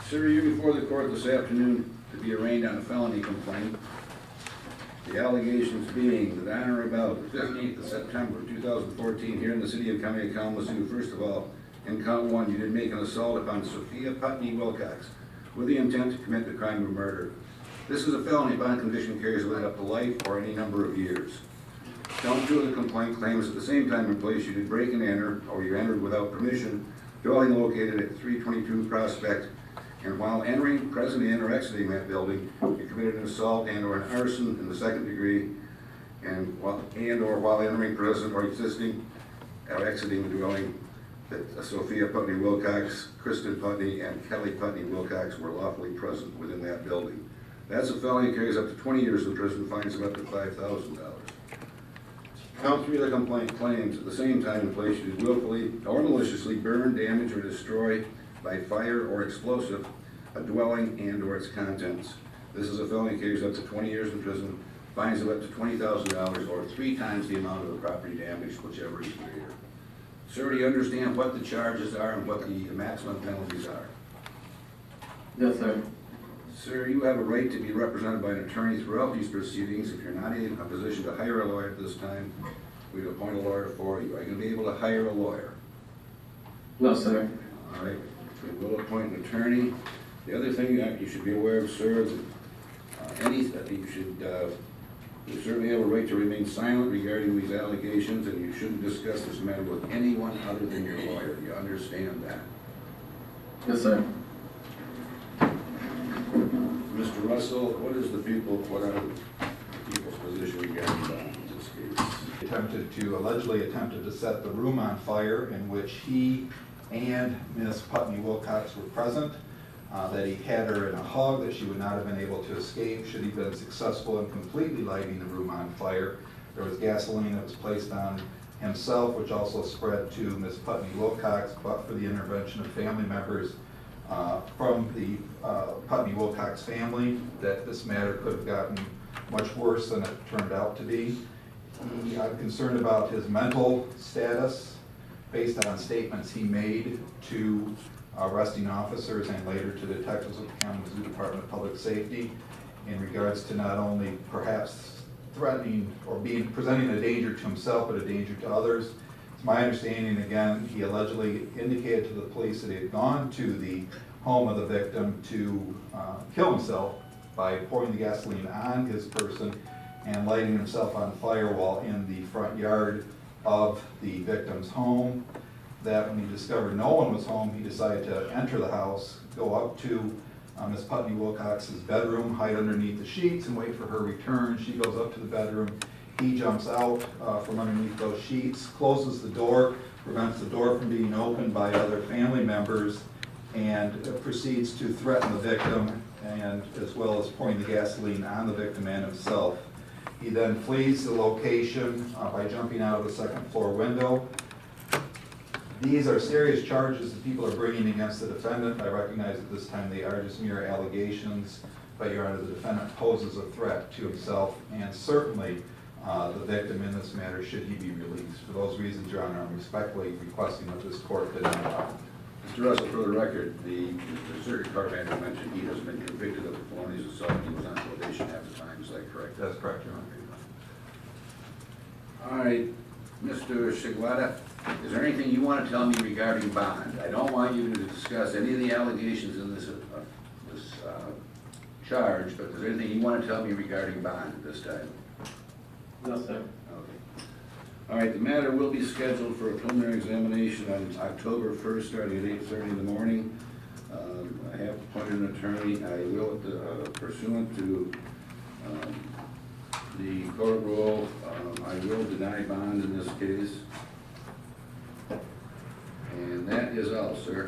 Sir, you're before the court this afternoon to be arraigned on a felony complaint. The allegations being that on or about the 15th of September 2014 here in the city of County of Kalamazoo, first of all, in count one, you did make an assault upon Sophia Putney Wilcox with the intent to commit the crime of murder. This is a felony. Bond conviction carries with it up to life or any number of years. Count two of the complaint claims at the same time and place you did break and enter, or you entered without permission, dwelling located at 322 Prospect, and while entering, present in, or exiting that building, you committed an assault and or an arson in the second degree, and or while entering, present, or existing, or exiting the dwelling, that Sophia Putney Wilcox, Kristen Putney, and Kelly Putney Wilcox were lawfully present within that building. That's a felony, carries up to 20 years in prison, fines of up to $5,000. Count three of the complaint claims at the same time and place you did willfully or maliciously burn, damage, or destroy by fire or explosive a dwelling and or its contents. This is a felony, carries up to 20 years in prison, fines of up to $20,000 or 3 times the amount of the property damage, whichever is greater. Sir, do you understand what the charges are and what the maximum penalties are? Yes, sir. Sir, you have a right to be represented by an attorney throughout these proceedings. If you're not in a position to hire a lawyer at this time, we'd appoint a lawyer for you. Are you going to be able to hire a lawyer? No, sir. All right, we will appoint an attorney. The other thing that you should be aware of, sir, is you certainly have a right to remain silent regarding these allegations, and you shouldn't discuss this matter with anyone other than your lawyer. You understand that? Yes, sir. Mr. Russell, what are the people's position regarding that in this case? Allegedly attempted to set the room on fire in which he and Ms. Putney Wilcox were present, that he had her in a hug, that she would not have been able to escape should he been successful in completely lighting the room on fire. There was gasoline that was placed on himself, which also spread to Ms. Putney Wilcox, but for the intervention of family members from the Putney Wilcox family, that this matter could have gotten much worse than it turned out to be. I'm concerned about his mental status based on statements he made to arresting officers and later to detectives of the Kalamazoo Department of Public Safety in regards to not only perhaps threatening or presenting a danger to himself, but a danger to others. It's my understanding, again, he allegedly indicated to the police that he had gone to the home of the victim to kill himself by pouring the gasoline on his person and lighting himself on fire while in the front yard of the victim's home. That when he discovered no one was home, he decided to enter the house, go up to Ms. Putney Wilcox's bedroom, hide underneath the sheets and wait for her return. She goes up to the bedroom. He jumps out from underneath those sheets, closes the door, prevents the door from being opened by other family members, and proceeds to threaten the victim, and as well as pouring the gasoline on the victim and himself. He then flees the location by jumping out of the second floor window. These are serious charges that people are bringing against the defendant. I recognize at this time they are just mere allegations, but Your Honor, the defendant poses a threat to himself and certainly the victim in this matter should he be released. For those reasons, Your Honor, I'm respectfully requesting that this court deny it. Mr. Russell, for the record, the circuit court manager mentioned he has been convicted of a felonious assault. He was on probation at the time. Is that correct? That's correct, Your Honor. All right, Mr. Shigwadja, is there anything you want to tell me regarding bond? I don't want you to discuss any of the allegations in this charge, but is there anything you want to tell me regarding bond at this time? No, sir. Okay. All right, the matter will be scheduled for a preliminary examination on October 1st, starting at 8:30 in the morning. I have appointed an attorney. I will, pursuant to the court rule, I will deny bond in this case. And that is all, sir.